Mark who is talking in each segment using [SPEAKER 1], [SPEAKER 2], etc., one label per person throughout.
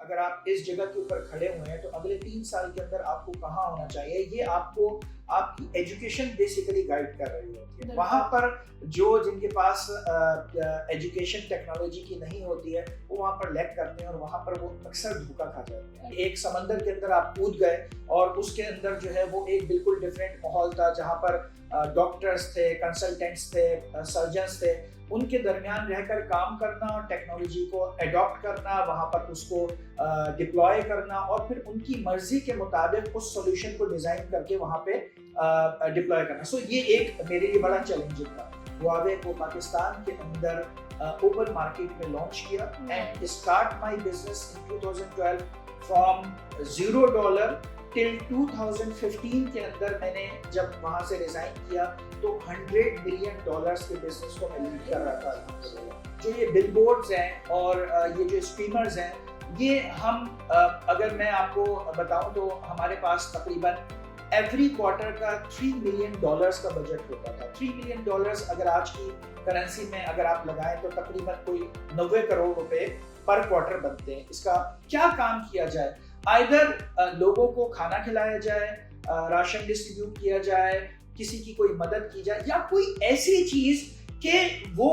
[SPEAKER 1] اگر آپ اس جگہ کے اوپر کھڑے ہوئے ہیں تو اگلے 3 سال کے اندر آپ کو کہاں ہونا چاہیے، یہ آپ کو آپ کی ایجوکیشن بیسیکلی گائیڈ کر رہی ہوتی ہے. وہاں پر جن کے پاس ایجوکیشن ٹیکنالوجی کی نہیں ہوتی ہے وہ وہاں پر لیک کرتے ہیں اور وہاں پر وہ اکثر دھوکا کھا جاتے ہیں. ایک سمندر کے اندر آپ کود گئے اور اس کے اندر جو ہے وہ ایک بالکل ڈفرینٹ ماحول تھا جہاں پر ڈاکٹرز تھے، کنسلٹنٹس تھے، سرجنز تھے. ان کے درمیان رہ کر کام کرنا اور ٹیکنالوجی کو اڈاپٹ کرنا، وہاں پر اس کو ڈپلوائے کرنا اور پھر ان کی مرضی کے مطابق اس سولوشن کو ڈیزائن کر کے وہاں پہ ڈپلوائے کرنا. سو یہ ایک میرے لیے بڑا چیلنجنگ تھا. ہواوے کو پاکستان کے اندر اوپن مارکیٹ میں لانچ کیا and start my business in 2012 from $0 ٹل 2015 کے اندر. میں نے جب وہاں سے ریزائن کیا تو $100 ملین کے بزنس کو میں لیڈ کر رہا تھا. جو یہ بل بورڈز ہیں اور یہ جو اسٹریمرز ہیں، یہ ہم اگر میں آپ کو بتاؤں تو ہمارے پاس تقریباً ایوری کوارٹر کا $3 ملین کا بجٹ ہوتا تھا. $3 ملین اگر آج کی کرنسی میں اگر آپ لگائیں تو تقریباً کوئی 90 کروڑ روپے پر کوارٹر بنتے ہیں. اس کا کیا کام کیا جائے؟ آئدر لوگوں کو کھانا کھلایا جائے، راشن ڈسٹریبیوٹ کیا جائے، کسی کی کوئی مدد کی جائے، یا کوئی ایسی چیز کہ وہ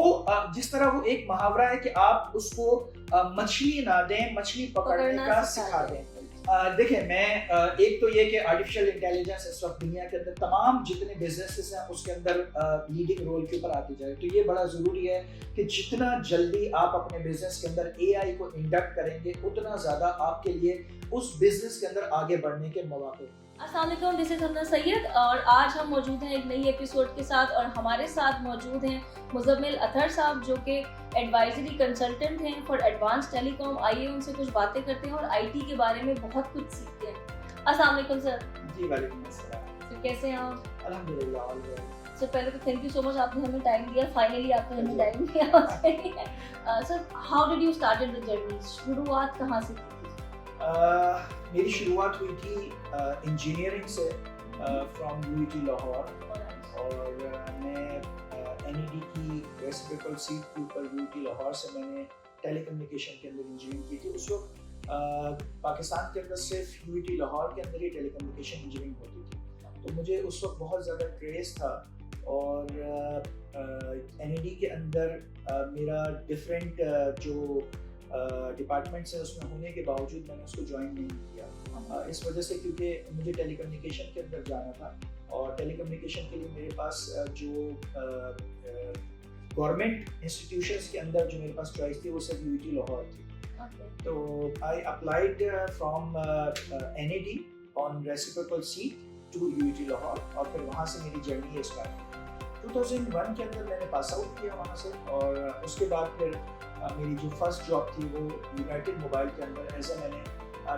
[SPEAKER 1] جس طرح وہ ایک محاورہ ہے کہ آپ اس کو مچھلی نہ دیں، مچھلی پکڑنے کا سکھا دیں. دیکھیں میں ایک تو یہ کہ آرٹیفیشل انٹیلیجنس اس وقت دنیا کے اندر تمام جتنے بزنسز ہیں اس کے اندر لیڈنگ رول کے اوپر آتی جائے. تو یہ بڑا ضروری ہے کہ جتنا جلدی آپ اپنے بزنس کے اندر اے آئی کو انڈکٹ کریں گے اتنا زیادہ آپ کے لیے اس بزنس کے اندر آگے بڑھنے کے مواقع.
[SPEAKER 2] السلام علیکم، دس از حمنا سید اور آج ہم موجود ہیں ایک نئی ایپیسوڈ کے ساتھ اور ہمارے ساتھ موجود ہیں مزمل اطہر صاحب جو کہ ایڈوائزری کنسلٹنٹ ہیں فار ایڈوانس ٹیلی کام. آئیے ان سے کچھ باتیں کرتے ہیں اور آئی ٹی کے بارے میں بہت کچھ سیکھتے ہیں. السلام علیکم سر.
[SPEAKER 1] جی وعلیکم السلام.
[SPEAKER 2] سر کیسے ہیں آپ؟
[SPEAKER 1] الحمدللہ.
[SPEAKER 2] سر پہلے تو تھینک یو سو مچ، آپ نے ہمیں ٹائم دیا. فائنلی آپ نے ہمیں ٹائم دیا. Sir how did you started the journey? شروعات کہاں سے کی؟
[SPEAKER 1] میری شروعات ہوئی تھی انجینئرنگ سے فرام UET لاہور، اور میں NED کی ریسپیکل سیٹ کے اوپر UET لاہور سے میں نے ٹیلی کمیونیکیشن کے اندر انجینئرنگ کی تھی. اس وقت پاکستان کے اندر صرف UET لاہور کے اندر ہی ٹیلی کمیونیکیشن انجینئرنگ ہوتی تھی. تو مجھے اس وقت بہت زیادہ کریز تھا اور NED کے اندر میرا ڈفرینٹ جو ڈپارٹمنٹس ہیں اس میں ہونے کے باوجود میں نے اس کو جوائن نہیں کیا اس وجہ سے کیونکہ مجھے ٹیلی کمیونیکیشن کے اندر جانا تھا اور ٹیلی کمیونیکیشن کے لیے میرے پاس جو گورنمنٹ انسٹیٹیوشنس کے اندر جو میرے پاس چوائس تھی وہ صرف UET لاہور تھی. تو I applied from NED on reciprocal seat to UET Lahore اور پھر وہاں سے میری جرنی اسٹارٹ. 2001 کے اندر میں نے پاس آؤٹ کیا وہاں سے اور اس کے بعد پھر میری جو فرسٹ جاب تھی وہ یونائٹڈ موبائل کے اندر ایز اے میں نے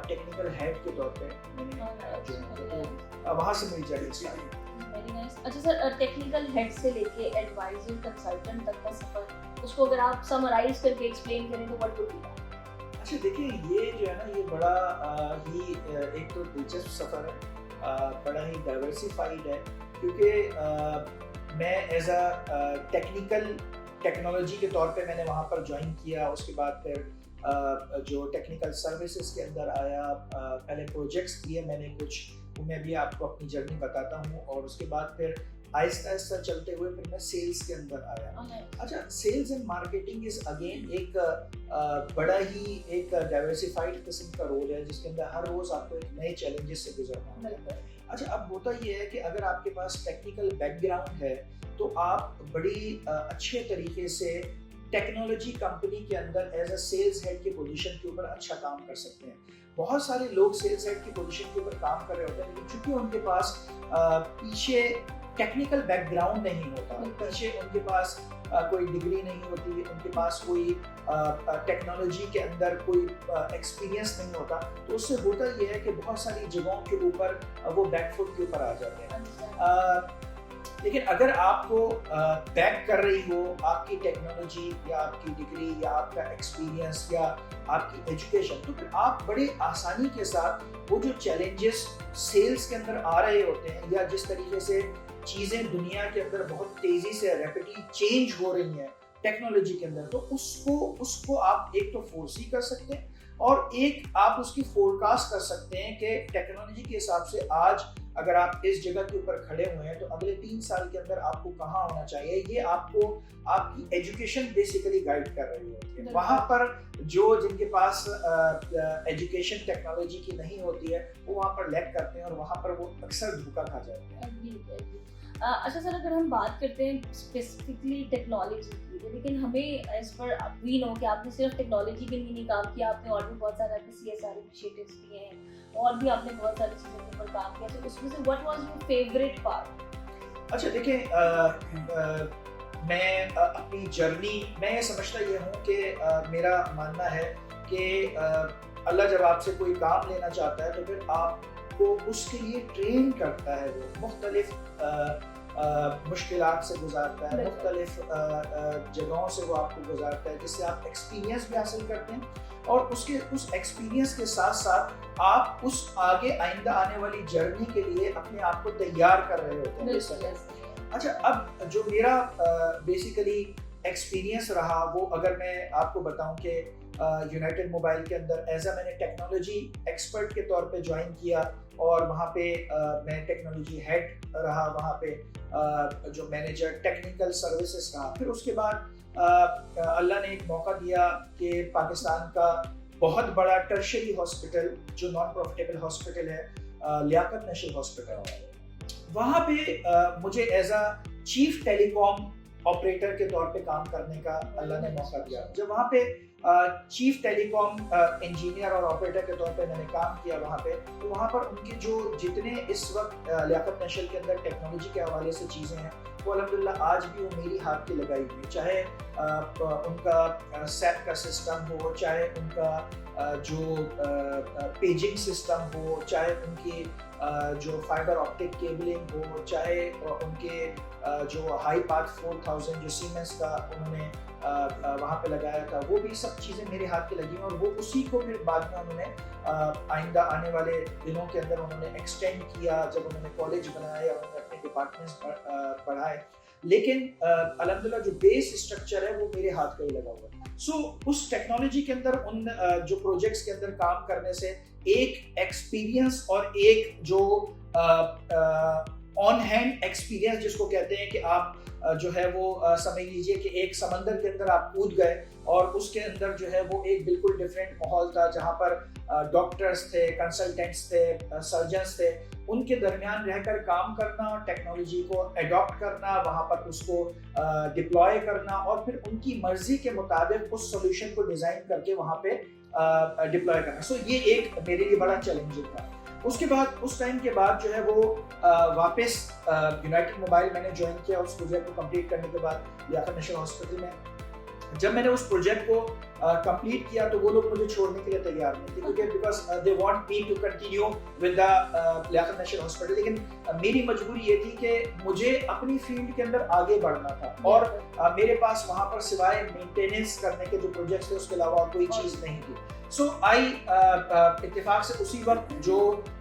[SPEAKER 1] ٹیکنیکل ہیڈ کے طور پہ میں نے جوائن کیا. تو وہاں سے میری جرنی اسٹارٹ ہوئی.
[SPEAKER 2] Very nice. اچھا سر، ٹیکنیکل ہیڈ سے لے کے ایڈوائزر کنسلٹنٹ تک کا سفر، اس کو اگر آپ سمرائز کر کے ایکسپلین کریں تو واٹ وڈ بی؟
[SPEAKER 1] اچھا دیکھیں یہ جو ہے نا یہ بڑا ہی ایک تو دلچسپ سفر ہے، بڑا ہی ڈائیورسیفائڈ ہے کیونکہ میں ایز اے ٹیکنالوجی کے طور پہ میں نے وہاں پر جوائن کیا. اس کے بعد پھر جو ٹیکنیکل سروسز کے اندر آیا، پہلے پروجیکٹس کیے میں نے کچھ، میں بھی آپ کو اپنی جرنی بتاتا ہوں. اور اس کے بعد پھر آہستہ آہستہ چلتے ہوئے پھر میں سیلز کے اندر آیا. اچھا sales and marketing is again ایک بڑا ہی ایک ڈائیورسیفائڈ قسم کا رول ہے جس کے اندر ہر روز آپ کو ایک نئے چیلنجز سے گزرنا ہوتا ہے. اچھا اب ہوتا یہ ہے کہ اگر آپ کے پاس ٹیکنیکل بیک گراؤنڈ ہے تو آپ بڑی اچھے طریقے سے ٹیکنالوجی کمپنی کے اندر ایز اے سیلز ہیڈ کی پوزیشن کے اوپر اچھا کام کر سکتے ہیں. بہت سارے لوگ سیلز ہیڈ کی پوزیشن کے اوپر کام کر رہے ہوتے ہیں لیکن چونکہ ان کے پاس پیچھے ٹیکنیکل بیک گراؤنڈ نہیں ہوتا، پیچھے ان کے پاس کوئی ڈگری نہیں ہوتی، ان کے پاس کوئی ٹیکنالوجی کے اندر کوئی ایکسپیرینس نہیں ہوتا، تو اس سے ہوتا یہ ہے کہ بہت ساری جگہوں کے اوپر وہ بیک فٹ کے اوپر آ جاتے ہیں. لیکن اگر آپ کو بیک کر رہی ہو آپ کی ٹیکنالوجی یا آپ کی ڈگری یا آپ کا ایکسپیرینس یا آپ کی ایجوکیشن، تو پھر آپ بڑے آسانی کے ساتھ وہ جو چیلنجز سیلز کے اندر آ رہے ہوتے ہیں یا جس طریقے سے چیزیں دنیا کے اندر بہت تیزی سے ریپڈلی چینج ہو رہی ہیں ٹیکنالوجی کے اندر، تو اس کو آپ ایک تو فورسی کر سکتے ہیں، اور ایک آپ اس کی فورکاسٹ کر سکتے ہیں کہ ٹیکنالوجی کے حساب سے آج اگر آپ اس جگہ کے اوپر کھڑے ہوئے ہیں تو اگلے 3 سال کے اندر آپ کو کہاں ہونا چاہیے. یہ آپ کو آپ کی ایجوکیشن بیسیکلی گائیڈ کر رہی ہوتی ہے. وہاں پر جن کے پاس ایجوکیشن ٹیکنالوجی کی نہیں ہوتی ہے وہ وہاں پر لیک کرتے ہیں اور وہاں پر وہ اکثر دھوکہ کھا جاتے ہیں.
[SPEAKER 2] اچھا سر، اگر ہم بات کرتے ہیں اسپیسیفکلی ٹیکنالوجی کی، لیکن ہمیں ایز پر وی نو کہ آپ نے صرف ٹیکنالوجی کے لیے نہیں کام کیا، آپ نے اور بھی بہت سارے CSR انیشیٹیوز کیے ہیں اور بھی آپ نے بہت ساری چیزوں کے اوپر کام کیا. تو اس میں سے what was your favourite part?
[SPEAKER 1] اچھا دیکھیں، میں اپنی جرنی میں یہ سمجھتا یہ ہوں کہ میرا ماننا ہے کہ اللہ جب آپ سے کوئی کام لینا چاہتا ہے تو پھر آپ کو اس کے لیے ٹرین کرتا ہے. وہ مختلف مشکلات سے گزارتا ہے، مختلف جگہوں سے وہ آپ کو گزارتا ہے، جس سے آپ ایکسپیرینس بھی حاصل کرتے ہیں اور اس ایکسپیرینس کے ساتھ ساتھ آپ اس آگے آئندہ آنے والی جرنی کے لیے اپنے آپ کو تیار کر رہے ہوتے ہیں. اچھا، اب جو میرا بیسیکلی ایکسپیرینس رہا وہ اگر میں آپ کو بتاؤں کہ یونائٹڈ موبائل کے اندر میں نے ٹیکنالوجی ایکسپرٹ کے طور پہ جوائن کیا اور وہاں پہ میں ٹیکنالوجی ہیڈ رہا، وہاں پہ جو مینیجر ٹیکنیکل سروسز رہا. پھر اس کے بعد اللہ نے ایک موقع دیا کہ پاکستان کا بہت بڑا ٹرشری ہاسپٹل جو نان پروفیٹیبل ہاسپٹل ہے، لیاقت نیشنل ہاسپٹل، وہاں پہ مجھے as a chief telecom operator کے طور پہ کام کرنے کا اللہ نے موقع دیا. جب وہاں پہ چیف ٹیلی کام انجینئر اور آپریٹر کے طور پہ میں نے کام کیا وہاں پہ، تو وہاں پر ان کے جو جتنے اس وقت لیاقت نیشنل کے اندر ٹیکنالوجی کے حوالے سے چیزیں ہیں وہ الحمدللہ آج بھی وہ میری ہاتھ کی لگائی ہوئی، چاہے ان کا سیپ کا سسٹم ہو، چاہے ان کا جو پیجنگ سسٹم ہو، چاہے ان کی جو فائبر آپٹک کیبلنگ ہو، چاہے ان کے جو ہائی پاتھ 4000 جو سیمنس کا انہوں نے وہاں پہ لگایا تھا، وہ بھی سب چیزیں میرے ہاتھ کی لگی ہیں. اور وہ اسی کو پھر بعد میں انہوں نے آئندہ آنے والے دنوں کے اندر انہوں نے ایکسٹینڈ کیا جب انہوں نے کالج بنایا یا انہوں نے اپنے ڈپارٹمنٹس پڑھائے. لیکن الحمدللہ جو بیس اسٹرکچر ہے وہ میرے ہاتھ کا ہی لگا ہوا ہے. سو اس ٹیکنالوجی کے اندر ان جو پروجیکٹس کے اندر کام کرنے سے ایک ایکسپیرینس اور ایک جو آن ہینڈ ایکسپیرینس جس کو کہتے ہیں کہ آپ جو ہے وہ سمجھ لیجئے کہ ایک سمندر کے اندر آپ کود گئے اور اس کے اندر جو ہے وہ ایک بالکل ڈفرینٹ ماحول تھا جہاں پر ڈاکٹرز تھے، کنسلٹنٹس تھے، سرجنس تھے. ان کے درمیان رہ کر کام کرنا اور ٹیکنالوجی کو اڈاپٹ کرنا، وہاں پر اس کو ڈپلوائے کرنا اور پھر ان کی مرضی کے مطابق اس سولوشن کو ڈیزائن کر کے وہاں پہ ڈپلوائے کرنا. سو یہ ایک میرے لیے بڑا چیلنجنگ تھا. اس کے بعد اس ٹائم کے بعد جو ہے وہ واپس یونائٹڈ موبائل میں نے جوائن کیا. اس پروجیکٹ کو کمپلیٹ کرنے کے بعد لیاقت نیشنل ہاسپٹل میں جب میں نے اس پروجیکٹ کو کمپلیٹ کیا تو وہ لوگ مجھے چھوڑنے کے لیے تیار نہیں تھے کیونکہ because they want me to continue with the Liaquat national hospital. لیکن میری مجبوری یہ تھی کہ مجھے اپنی فیلڈ کے اندر آگے بڑھنا تھا اور میرے پاس وہاں پر سوائے مینٹیننس کرنے کے جو پروجیکٹس تھے اس کے علاوہ کوئی چیز نہیں تھی. سو آئی اتفاق سے اسی وقت جو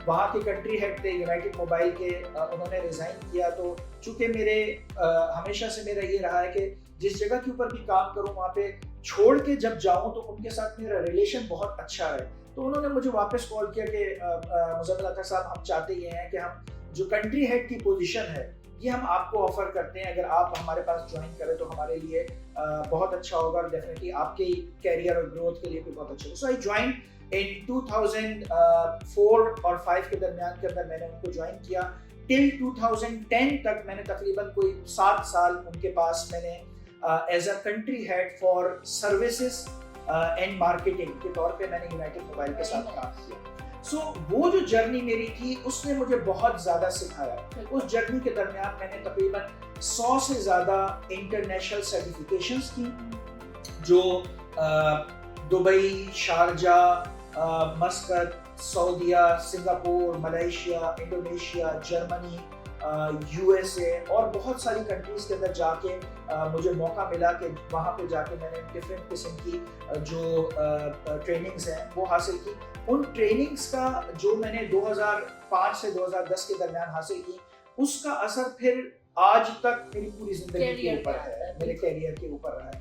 [SPEAKER 1] وہاں کے کنٹری ہیڈ تھے یونائٹڈ موبائل کے، انہوں نے ریزائن کیا. تو چونکہ میرے ہمیشہ سے میرا یہ رہا ہے کہ جس جگہ کے اوپر بھی کام کروں وہاں پہ چھوڑ کے جب جاؤں تو ان کے ساتھ میرا ریلیشن بہت اچھا ہے. تو انہوں نے مجھے واپس کال کیا کہ مزمل اطہر صاحب، ہم چاہتے یہ ہیں کہ ہم جو کنٹری ہیڈ کی پوزیشن ہے یہ ہم آپ کو آفر کرتے ہیں، اگر آپ ہمارے پاس جوائن کریں تو ہمارے لیے بہت اچھا ہوگا اور ڈیفینیٹلی آپ کے کیریئر اور گروتھ کے لیے بھی بہت اچھا ہوگا. سو آئی جوائن ان 2004 اور 5 کے درمیان کے اندر میں نے ان کو جوائن کیا. ٹل 2010 تک میں نے تقریباً کوئی 7 سال ان کے پاس میں نے as a country head for services and marketing کے طور پہ میں نے یونائٹڈ موبائل کے ساتھ کام کیا. سو وہ جو جرنی میری تھی اس نے مجھے بہت زیادہ سکھایا. اس جرنی کے درمیان میں نے تقریباً 100 سے زیادہ انٹرنیشنل سرٹیفکیشنز کی جو دبئی، شارجہ، مسقط، سعودیہ، Singapore, Malaysia, Indonesia, Germany, USA اور بہت ساری کنٹریز کے اندر جا کے مجھے موقع ملا کہ وہاں پہ جا کے میں نے ڈفرینٹ قسم کی جو ٹریننگز ہیں وہ حاصل کی. ان ٹریننگز کا جو میں نے 2005 سے 2010 کے درمیان حاصل کی اس کا اثر پھر آج تک میری پوری زندگی کے اوپر ہے، میرے کیریئر کے اوپر رہا ہے.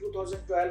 [SPEAKER 1] 2012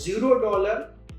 [SPEAKER 1] $0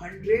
[SPEAKER 1] $100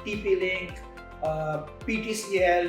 [SPEAKER 1] TP-Link, PTCL,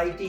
[SPEAKER 1] IT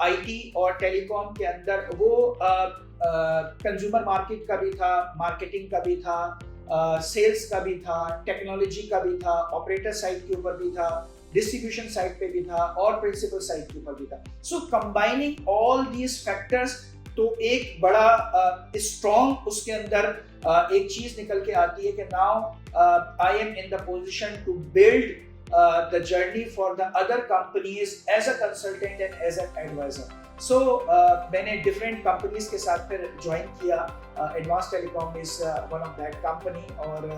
[SPEAKER 1] IT اور ٹیلی کام کے اندر وہ کنزیومر مارکیٹ کا بھی تھا, مارکیٹنگ کا بھی تھا, سیلز کا بھی تھا, ٹیکنالوجی کا بھی تھا, آپریٹر سائٹ کے اوپر بھی تھا, ڈسٹریبیوشن سائٹ پہ بھی تھا اور پرنسپل سائٹ کے اوپر بھی تھا. سو کمبائننگ آل دیز فیکٹرز تو ایک بڑا اسٹرانگ اس کے اندر ایک چیز نکل کے آتی ہے کہ now I am in the position to build the journey for the other companies as a consultant and as an advisor. So میں نے different companies کے ساتھ پھر join کیا. Advanced Telecom is one of that company اور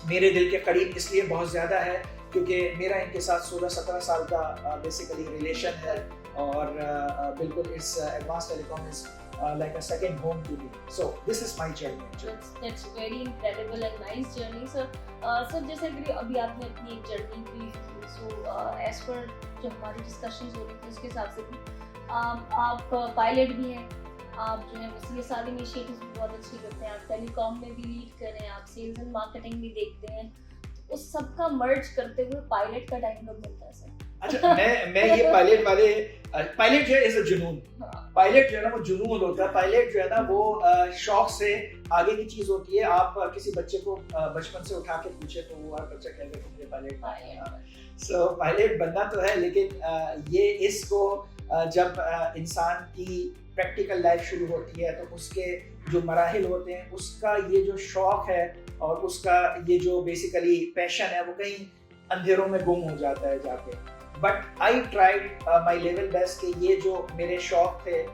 [SPEAKER 1] میرے دل کے قریب اس لیے بہت زیادہ ہے کیونکہ میرا ان کے ساتھ 16-17 سال کا بیسیکلی ریلیشن ہے اور بالکل اس Advanced Telecom is like a second home to me. So this is my journey actually.
[SPEAKER 2] That's very incredible and nice journey, sir. Sir, جیسے کہ ابھی آپ نے اپنی ایک جرنی بریف کی, so as per جو ہماری ڈسکشنز ہو رہی تھی اس کے حساب سے بھی آپ پائلٹ بھی ہیں, آپ جو ہے یہ ساری انیشیٹیوز بھی بہت اچھی کرتے ہیں, آپ ٹیلی کام میں بھی لیڈ کر رہے ہیں, آپ سیلز اینڈ مارکیٹنگ بھی دیکھتے ہیں, اس سب کا مرج کرتے ہوئے پائلٹ کا ٹائم کب ملتا ہے سر؟
[SPEAKER 1] اچھا میں یہ پائلٹ جو ہے از اے جنون, پائلٹ جو ہے نا وہ جنون ہوتا ہے, پائلٹ جو ہے نا وہ شوق سے آگے کی چیز ہوتی ہے. آپ کسی بچے کو بچپن سے اٹھا کے پوچھے تو وہ ہر بچہ کہے گا کہ مجھے پائلٹ بننا ہے. سو پائلٹ بننا تو ہے, لیکن یہ اس کو جب انسان کی پریکٹیکل لائف شروع ہوتی ہے تو اس کے جو مراحل ہوتے ہیں اس کا یہ جو شوق ہے اور اس کا یہ جو بیسیکلی پیشن ہے وہ کہیں اندھیروں میں گم ہو جاتا ہے جا کے. But I tried my level best کہ یہ جو میرے شوق تھے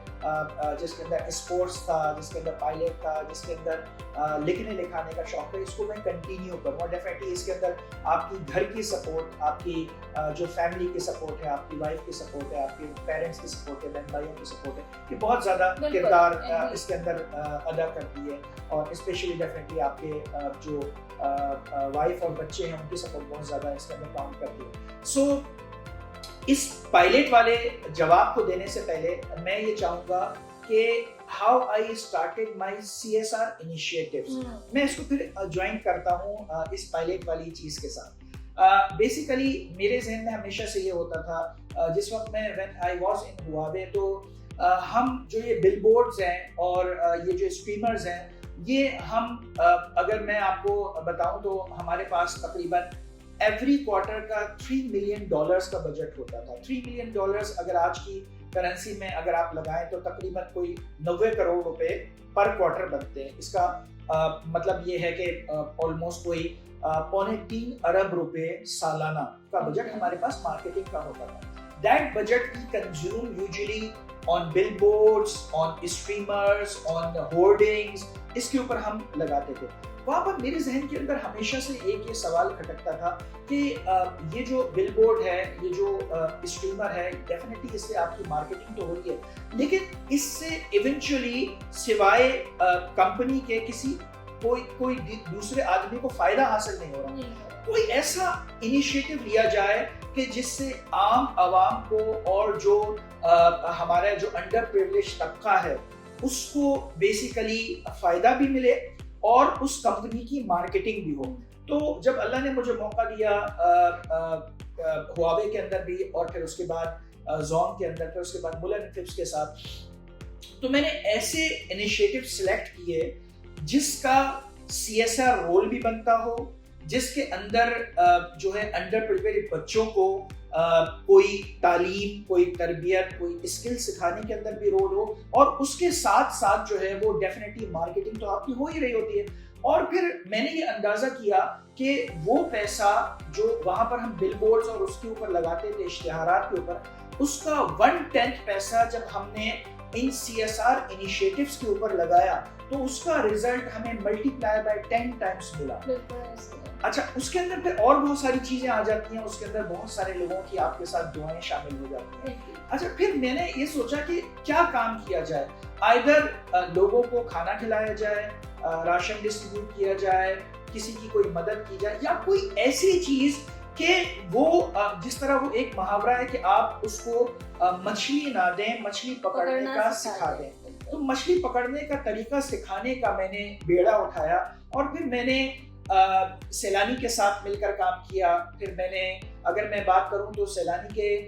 [SPEAKER 1] جس کے اندر اسپورٹس تھا, جس کے اندر پائلٹ تھا, جس کے اندر لکھنے لکھانے کا شوق تھا, اس کو میں کنٹینیو کروں. اور ڈیفینیٹلی اس کے اندر آپ کی گھر کی سپورٹ, آپ کی جو فیملی کی سپورٹ ہے, آپ کی وائف کی سپورٹ ہے, آپ کے پیرنٹس کی سپورٹ ہے, بہن بھائیوں کی سپورٹ ہے, یہ بہت زیادہ کردار اس کے اندر ادا کرتی ہے. اور اسپیشلی ڈیفینیٹلی آپ کے جو وائف اور بچے ہیں ان کی سپورٹ بہت زیادہ اس کے اندر کاؤنٹ کرتی ہے. سو اس پائلٹ والے جواب کو دینے سے پہلے میں یہ چاہوں گا کہ how I started my CSR initiatives. میں اس کو پھر جوائن کرتا ہوں اس پائلٹ والی چیز کے ساتھ. بیسیکلی میرے ذہن میں ہمیشہ سے یہ ہوتا تھا جس وقت میں when I was in Huawei تو ہم جو یہ بل بورڈز ہیں اور یہ جو اسٹریمرز ہیں یہ ہم اگر میں آپ کو بتاؤں تو ہمارے پاس تقریباً ایوری کوارٹر کا $3 million کا بجٹ ہوتا تھا. $3 million اگر آج کی کرنسی میں اگر آپ لگائیں تو تقریباً کوئی 90 کروڑ روپے پر کوارٹر بنتے ہیں. اس کا مطلب یہ ہے کہ آلموسٹ کوئی 2.25 ارب روپے سالانہ کا بجٹ ہمارے پاس مارکیٹنگ کا ہوتا تھا. That budget we consume usually on billboards, on streamers, on hoardings, اس کے اوپر ہم لگاتے تھے. وہاں پر میرے ذہن کے اندر ہمیشہ سے ایک یہ سوال کھٹکتا تھا کہ یہ جو بل بورڈ ہے, یہ جو اسٹریمر ہے, ڈیفینیٹلی اس سے آپ کی مارکیٹنگ تو ہوئی ہے, لیکن اس سے ایونچولی سوائے کمپنی کے کسی کوئی دوسرے آدمی کو فائدہ حاصل نہیں ہو رہا. کوئی ایسا انیشیٹو لیا جائے کہ جس سے عام عوام کو اور جو ہمارا جو انڈر پریولیج طبقہ ہے اس کو بیسیکلی فائدہ بھی ملے اور اس کمپنی کی مارکیٹنگ بھی ہو. تو جب اللہ نے مجھے موقع دیا ہواوے کے اندر بھی اور پھر اس کے بعد زون کے اندر, پھر اس کے بعد مولر اینڈ فپس کے ساتھ, تو میں نے ایسے انیشیٹو سلیکٹ کیے جس کا CSR رول بھی بنتا ہو, جس کے اندر جو ہے انڈر پریویلیج بچوں کو کوئی تعلیم, کوئی تربیت, کوئی اسکل سکھانے کے اندر بھی رول ہو, اور اس کے ساتھ ساتھ جو ہے وہ ڈیفینیٹلی مارکیٹنگ تو آپ کی ہو ہی رہی ہوتی ہے. اور پھر میں نے یہ اندازہ کیا کہ وہ پیسہ جو وہاں پر ہم بل بورڈز اور اس کے اوپر لگاتے تھے اشتہارات کے اوپر, اس کا 1/10 پیسہ جب ہم نے ان CSR انیشیٹیوز کے اوپر لگایا تو اس کا ریزلٹ ہمیں ملٹیپلائی بائی 10 ٹائمز ملا. اچھا, اس کے اندر پھر اور بہت ساری چیزیں آ جاتی ہیں, اس کے اندر بہت سارے لوگوں کی آپ کے ساتھ دعائیں شامل ہو جاتی ہیں. اچھا, پھر میں نے یہ سوچا کہ کیا کام کیا جائے, آئیدر لوگوں کو کھانا کھلایا جائے, راشن ڈسٹریبیوٹ کیا جائے, کسی کی کوئی مدد کی جائے, یا کوئی ایسی چیز کہ وہ جس طرح وہ ایک محاورہ ہے کہ آپ اس کو مچھلی نہ دیں, مچھلی پکڑنے کا سکھا دیں. تو مچھلی پکڑنے کا طریقہ سکھانے کا میں نے بیڑا اٹھایا, اور پھر میں نے سیلانی کے ساتھ مل کر کام کیا. پھر میں نے, اگر میں بات کروں تو سیلانی کے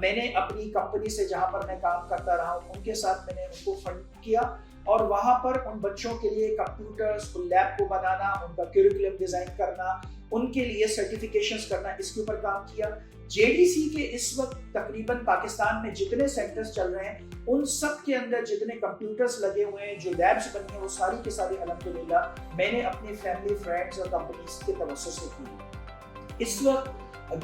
[SPEAKER 1] میں نے اپنی کمپنی سے جہاں پر میں کام کرتا رہا ہوں ان کے ساتھ میں نے ان کو فنڈ کیا اور وہاں پر ان بچوں کے لیے کمپیوٹرز کو لیب کو بنانا, ان کا کیریکولم ڈیزائن کرنا, ان کے لیے سرٹیفکیشنز کرنا, اس کے اوپر کام کیا. JDC کے اس وقت تقریباً پاکستان میں جتنے سینٹرز چل رہے ہیں ان سب کے اندر جتنے کمپیوٹرز لگے ہوئے ہیں, جو لیبس بنی ہیں, وہ ساری کے ساری الحمدللہ میں نے اپنی فیملی, فرینڈز اور کمپنیز کے توسط سے کی. اس وقت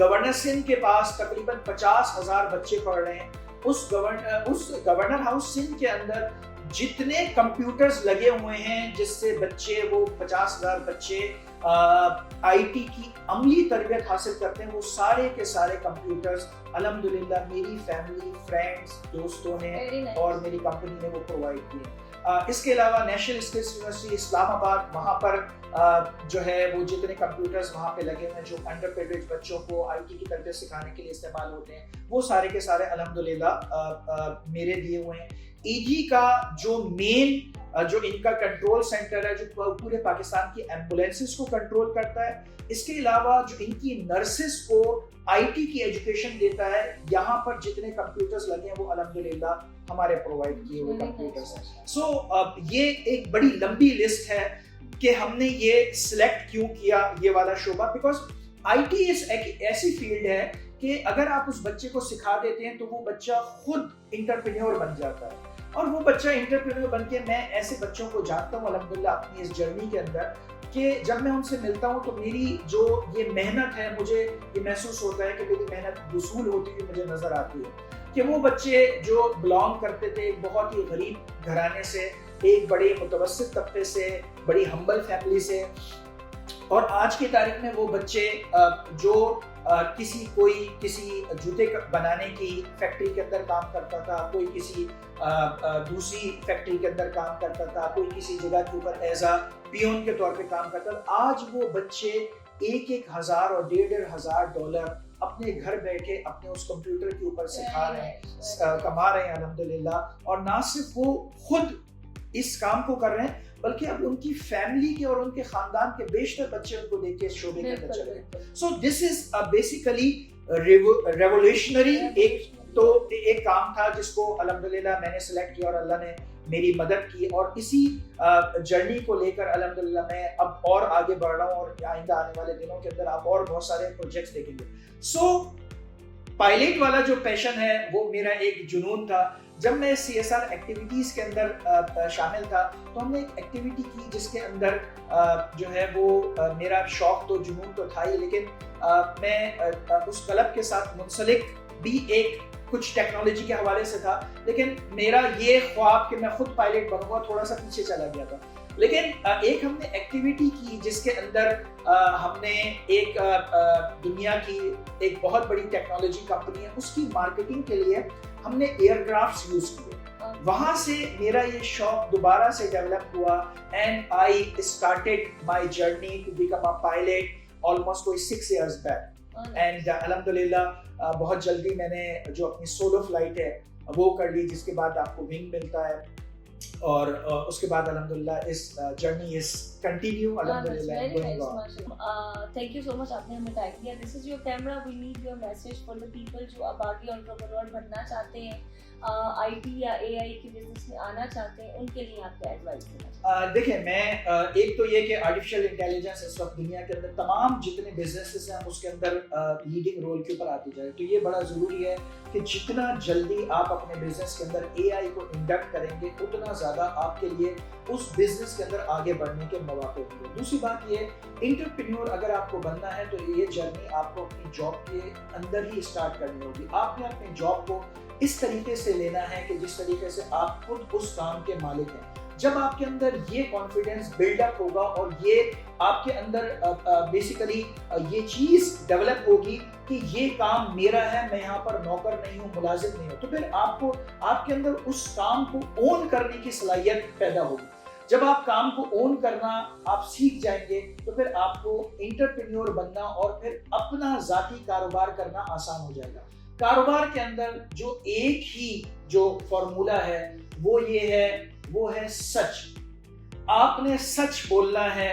[SPEAKER 1] گورنر سندھ کے پاس تقریباً 50,000 بچے پڑھ رہے ہیں. اس گورنر ہاؤس سندھ کے اندر جتنے کمپیوٹرز لگے ہوئے ہیں جس سے بچے, وہ 50,000 بچے آئی ٹی کی عملی تربیت حاصل کرتے ہیں, وہ سارے کے سارے کمپیوٹرز الحمدللہ میری فیملی, فرینڈز, دوستوں نے اور میری کمپنی نے وہ پرووائڈ کیے. اس کے علاوہ نیشنل اسکلس یونیورسٹی اسلام آباد, وہاں پر جو ہے وہ جتنے کمپیوٹرز وہاں پہ لگے ہوئے ہیں جو انڈر پریولیج بچوں کو آئی ٹی کی تربیت سکھانے کے لیے استعمال ہوتے ہیں, وہ سارے کے سارے الحمدللہ میرے دیے ہوئے ہیں. EG کا جو مین جو ان کا کنٹرول سینٹر ہے جو پورے پاکستان کی ایمبولینسز کو کنٹرول کرتا ہے, اس کے علاوہ جو ان کی نرسز کو آئی ٹی کی ایجوکیشن دیتا ہے, یہاں پر جتنے کمپیوٹرز لگے ہیں وہ الحمدللہ ہمارے پرووائڈ کیے ہوئے کمپیوٹرز ہیں. سو یہ ایک بڑی لمبی لسٹ ہے کہ ہم نے یہ سلیکٹ کیوں کیا یہ والا شعبہ, بیکاز آئی ٹی ایک ایسی فیلڈ ہے کہ اگر آپ اس بچے کو سکھا دیتے ہیں تو وہ بچہ خود انٹرپرینیور بن جاتا ہے. اور وہ بچہ انٹرپرینیور بن کے, میں ایسے بچوں کو جانتا ہوں الحمدللہ اپنی اس جرنی کے اندر, کہ جب میں ان سے ملتا ہوں تو میری جو یہ محنت ہے, مجھے یہ محسوس ہوتا ہے کہ میری محنت وصول ہوتی ہوئی مجھے نظر آتی ہے. کہ وہ بچے جو بلانگ کرتے تھے ایک بہت ہی غریب گھرانے سے, ایک بڑے متوسط طبقے سے, بڑی ہمبل فیملی سے, اور آج کی تاریخ میں وہ بچے جو کسی جوتے بنانے کی فیکٹری کے اندر کام کرتا تھا, کوئی کسی دوسری فیکٹری کے اندر کام کرتا تھا, کوئی کسی جگہ کے اوپر ایز اے پیون کے طور پہ کام کرتا تھا, آج وہ بچے 1,000 اور $1,500 اپنے گھر بیٹھے اپنے اس کمپیوٹر کے اوپر سکھا رہے ہیں, کما رہے ہیں الحمدللہ. اور نہ صرف وہ خود اس کام کو کر رہے ہیں بلکہ اب ان کی فیملی کے اور ان کے خاندان کے بیشتر بچے ان کو دیکھ کے اس شعبے کے اندر چلے گئے. سو دس از بیسیکلی ریولیوشنری ایک کام تھا جس کو الحمدللہ میں نے سلیکٹ کیا اور اللہ نے میری مدد کی, اور اسی جرنی کو لے کر الحمدللہ میں اب اور آگے بڑھ رہا ہوں, اور آئندہ آنے والے دنوں کے اندر آپ اور بہت سارے پروجیکٹس دیکھیں گے. سو پائلٹ والا جو پیشن ہے وہ میرا ایک جنون تھا. جب میں CSR ایکٹیویٹیز کے اندر شامل تھا تو ہم نے ایک ایکٹیویٹی کی جس کے اندر جو ہے وہ میرا شوق تو جنون تو تھا ہی, لیکن میں اس کلب کے ساتھ منسلک بھی ایک کچھ ٹیکنالوجی کے حوالے سے تھا, لیکن میرا یہ خواب کہ میں خود پائلٹ بنوں گا تھوڑا سا پیچھے چلا گیا تھا. لیکن ایک ہم نے ایکٹیویٹی کی جس کے اندر ہم نے ایک دنیا کی ایک بہت بڑی ٹیکنالوجی کمپنی ہے, اس کی مارکیٹنگ کے لیے ہم نے ایئر کرافٹس یوز کیے. وہاں سے میرا یہ شوق دوبارہ سے ڈیولپ ہوا, and I started my journey to become a pilot almost کوئی 6 years بیک. اینڈ الحمدللہ بہت جلدی میں نے جو اپنی سولو فلائٹ ہے وہ کر لی, جس کے بعد آپ کو ونگ ملتا ہے, اور اس کے بعد الحمدللہ اس جرنی از کنٹینیو الحمدللہ going on.
[SPEAKER 2] Thank you so much, آپ نے ہمیں ٹائم دیا. This is your camera, we need your message for the people جو اب آگے انٹرپرینور بننا چاہتے ہیں, آئی ٹی یا اے آئی کے بزنس میں آنا چاہتے ہیں, ان کے لیے آپ کیا ایڈوائز دینا؟
[SPEAKER 1] دیکھیں, میں ایک تو یہ کہ آرٹیفیشیل انٹیلیجنس اس وقت دنیا کے اندر تمام جتنے بزنسز ہیں اس کے اندر لیڈنگ رول کے اوپر آتی جائے, تو یہ بڑا ضروری ہے کہ جتنا جلدی آپ اپنے بزنس کے اندر اے آئی کو انڈکٹ کریں گے اتنا زیادہ آپ کے لیے اس بزنس کے اندر آگے بڑھنے کے مواقع ہوں گے. دوسری بات یہ, انٹرپرینیور اگر آپ کو بننا ہے تو یہ جرنی آپ کو اپنی جاب کے اندر ہی اسٹارٹ کرنی ہوگی. آپ نے اپنی جاب کو اس طریقے سے لینا ہے کہ جس طریقے سے آپ خود اس کام کے مالک ہیں. جب آپ کے اندر یہ کانفیڈنس بلڈ اپ ہوگا اور یہ آپ کے اندر بیسیکلی یہ چیز ڈیولپ ہوگی کہ یہ کام میرا ہے, میں یہاں پر نوکر نہیں ہوں, ملازم نہیں ہوں, تو پھر آپ کے اندر اس کام کو اون کرنے کی صلاحیت پیدا ہوگی. جب آپ کام کو اون کرنا آپ سیکھ جائیں گے تو پھر آپ کو انٹرپرینیور بننا اور پھر اپنا ذاتی کاروبار کرنا آسان ہو جائے گا. کاروبار کے اندر جو ایک ہی جو فارمولا ہے وہ یہ ہے, وہ ہے سچ. آپ نے سچ بولنا ہے,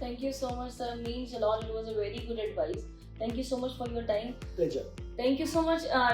[SPEAKER 2] Thank you so much, sir. Means a lot. It was a very good advice. Thank you so much for your time.
[SPEAKER 1] Pleasure.
[SPEAKER 2] Thank you so much.